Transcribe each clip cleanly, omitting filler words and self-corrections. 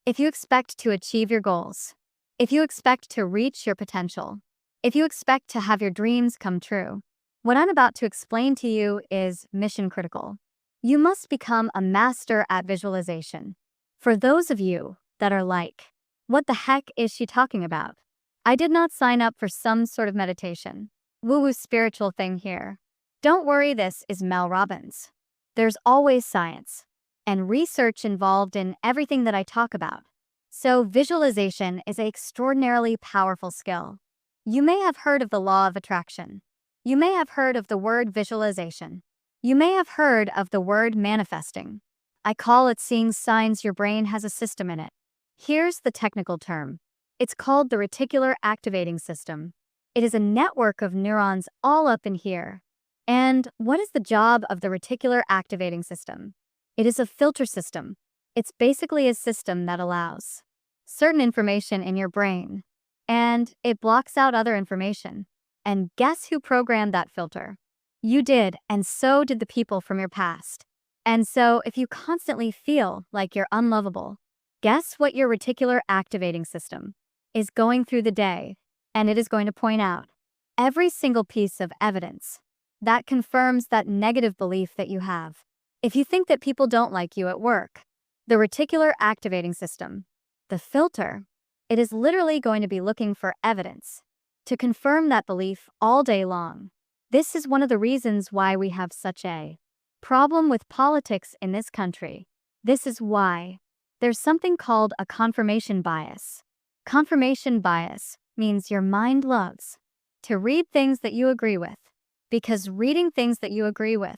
if you expect to achieve your goals, if you expect to reach your potential, if you expect to have your dreams come true, what I'm about to explain to you is mission critical. You must become a master at visualization. For those of you that are like, what the heck is she talking about? I did not sign up for some sort of meditation, woo-woo spiritual thing here. Don't worry, this is Mel Robbins. There's always science and research involved in everything that I talk about. So visualization is an extraordinarily powerful skill. You may have heard of the law of attraction. You may have heard of the word visualization. You may have heard of the word manifesting. I call it seeing signs. Your brain has a system in it. Here's the technical term. It's called the reticular activating system. It is a network of neurons all up in here. And what is the job of the reticular activating system? It is a filter system. It's basically a system that allows certain information in your brain, and it blocks out other information. And guess who programmed that filter? You did, and so did the people from your past. And so if you constantly feel like you're unlovable, guess what your reticular activating system is going through the day, and it is going to point out every single piece of evidence that confirms that negative belief that you have. If you think that people don't like you at work, the reticular activating system, the filter, it is literally going to be looking for evidence to confirm that belief all day long. This is one of the reasons why we have such a problem with politics in this country. This is why there's something called a confirmation bias. Confirmation bias means your mind loves to read things that you agree with, because reading things that you agree with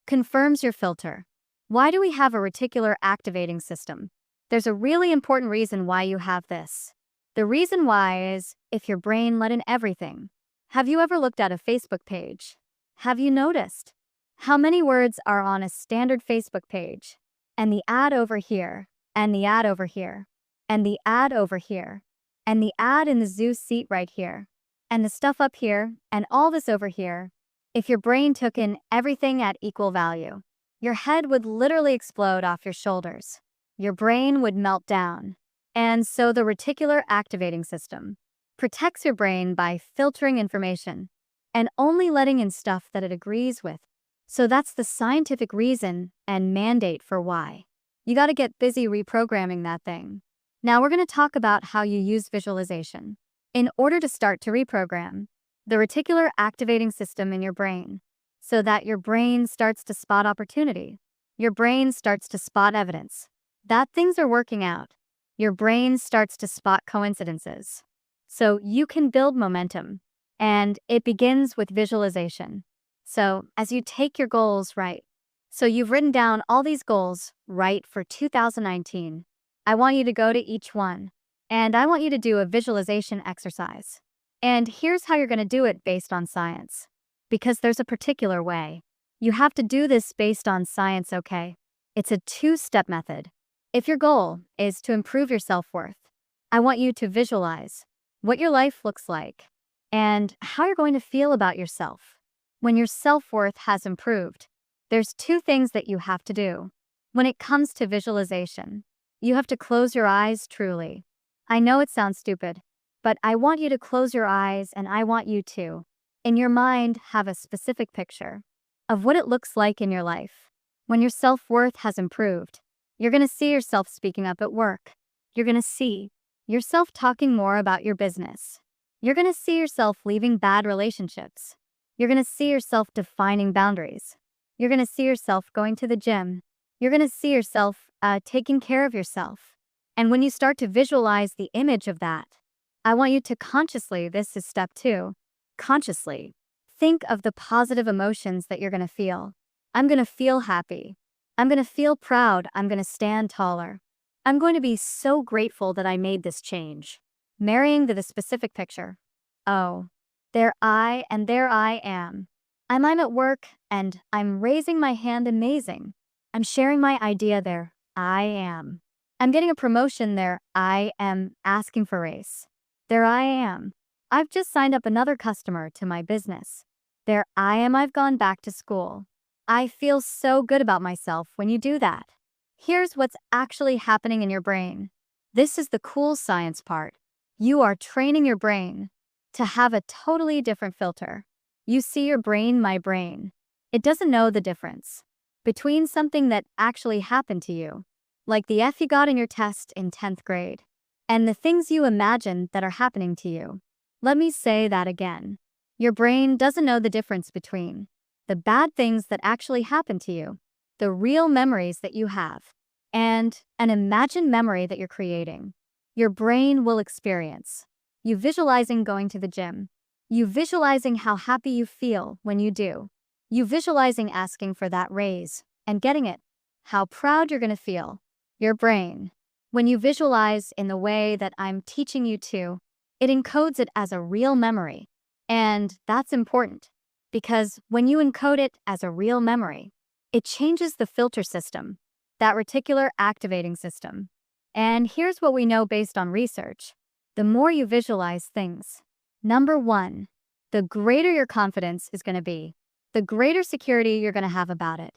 confirms your filter. Why do we have a reticular activating system? There's a really important reason why you have this. The reason why is if your brain let in everything. Have you ever looked at a Facebook page? Have you noticed how many words are on a standard Facebook page? And the ad over here, and the ad over here, and the ad over here, and the ad in the zoo seat right here, and the stuff up here, and all this over here. If your brain took in everything at equal value, your head would literally explode off your shoulders. Your brain would melt down. And so the reticular activating system protects your brain by filtering information and only letting in stuff that it agrees with. So that's the scientific reason and mandate for why you got to get busy reprogramming that thing. Now we're going to talk about how you use visualization in order to start to reprogram the reticular activating system in your brain, so that your brain starts to spot opportunity. Your brain starts to spot evidence that things are working out. Your brain starts to spot coincidences. So you can build momentum, and it begins with visualization. So as you take your goals right, so you've written down all these goals right for 2019. I want you to go to each one, and I want you to do a visualization exercise. And here's how you're going to do it based on science, because there's a particular way. You have to do this based on science, okay? It's a two-step method. If your goal is to improve your self-worth, I want you to visualize what your life looks like and how you're going to feel about yourself when your self-worth has improved. There's two things that you have to do. When it comes to visualization, you have to close your eyes truly. I know it sounds stupid, but I want you to close your eyes, and I want you to, in your mind, have a specific picture of what it looks like in your life when your self-worth has improved. You're going to see yourself speaking up at work. You're going to see yourself talking more about your business. You're going to see yourself leaving bad relationships. You're going to see yourself defining boundaries. You're going to see yourself going to the gym. You're going to see yourself taking care of yourself. And when you start to visualize the image of that, I want you to consciously, this is step 2, consciously think of the positive emotions that you're going to feel. I'm going to feel happy. I'm going to feel proud. I'm going to stand taller. I'm going to be so grateful that I made this change. Marrying to the specific picture. Oh, there I am. I'm at work and I'm raising my hand. Amazing. I'm sharing my idea there. I am. I'm getting a promotion there. I am asking for a raise. There I am. I've just signed up another customer to my business. There I am. I've gone back to school. I feel so good about myself when you do that. Here's what's actually happening in your brain. This is the cool science part. You are training your brain to have a totally different filter. You see, your brain, my brain, it doesn't know the difference between something that actually happened to you, like the F you got in your test in 10th grade, and the things you imagine that are happening to you. Let me say that again. Your brain doesn't know the difference between the bad things that actually happen to you, the real memories that you have, and an imagined memory that you're creating. Your brain will experience you visualizing going to the gym, you visualizing how happy you feel when you do, you visualizing asking for that raise and getting it, how proud you're going to feel. Your brain, when you visualize in the way that I'm teaching you to, it encodes it as a real memory. And that's important because when you encode it as a real memory, it changes the filter system, that reticular activating system. And here's what we know based on research. The more you visualize things, number one, the greater your confidence is going to be, the greater security you're going to have about it.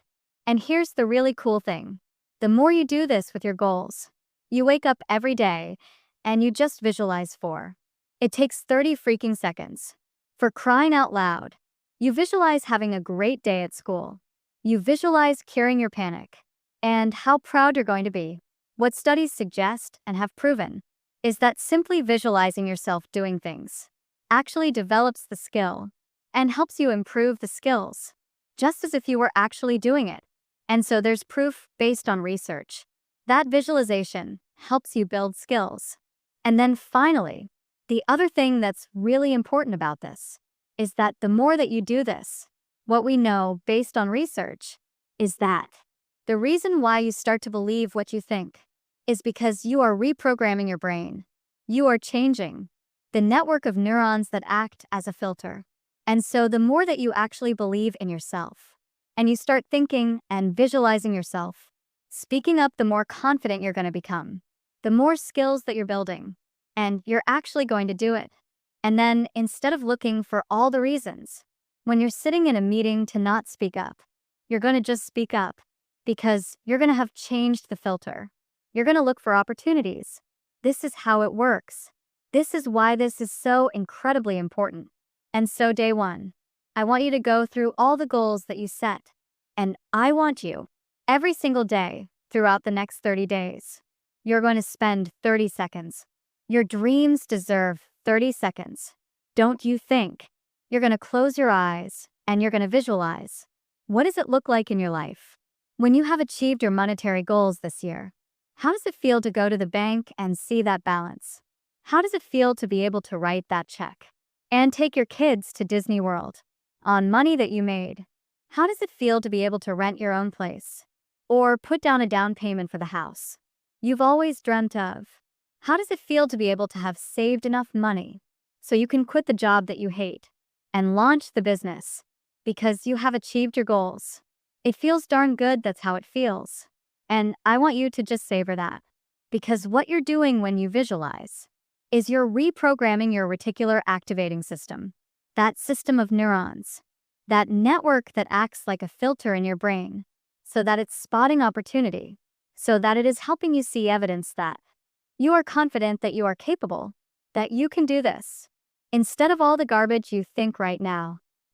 And here's the really cool thing. The more you do this with your goals, you wake up every day and you just visualize for. It takes 30 freaking seconds. For crying out loud, you visualize having a great day at school. You visualize curing your panic and how proud you're going to be. What studies suggest and have proven is that simply visualizing yourself doing things actually develops the skill and helps you improve the skills, just as if you were actually doing it. And so there's proof based on research that visualization helps you build skills. And then finally, the other thing that's really important about this is that the more that you do this, what we know based on research is that the reason why you start to believe what you think is because you are reprogramming your brain. You are changing the network of neurons that act as a filter. And so the more that you actually believe in yourself and you start thinking and visualizing yourself, speaking up, the more confident you're going to become, the more skills that you're building, and you're actually going to do it. And then instead of looking for all the reasons, when you're sitting in a meeting to not speak up, you're going to just speak up because you're going to have changed the filter. You're going to look for opportunities. This is how it works. This is why this is so incredibly important. And so day one, I want you to go through all the goals that you set. And I want you, every single day throughout the next 30 days, you're going to spend 30 seconds. Your dreams deserve 30 seconds. Don't you think? You're going to close your eyes and you're going to visualize. What does it look like in your life when you have achieved your monetary goals this year? How does it feel to go to the bank and see that balance? How does it feel to be able to write that check and take your kids to Disney World on money that you made? How does it feel to be able to rent your own place or put down a down payment for the house you've always dreamt of? How does it feel to be able to have saved enough money so you can quit the job that you hate and launch the business because you have achieved your goals? It feels darn good. That's how it feels. And I want you to just savor that, because what you're doing when you visualize is you're reprogramming your reticular activating system, that system of neurons, that network that acts like a filter in your brain, so that it's spotting opportunity, so that it is helping you see evidence that you are confident that you are capable, that you can do this. Instead of all the garbage you think right now,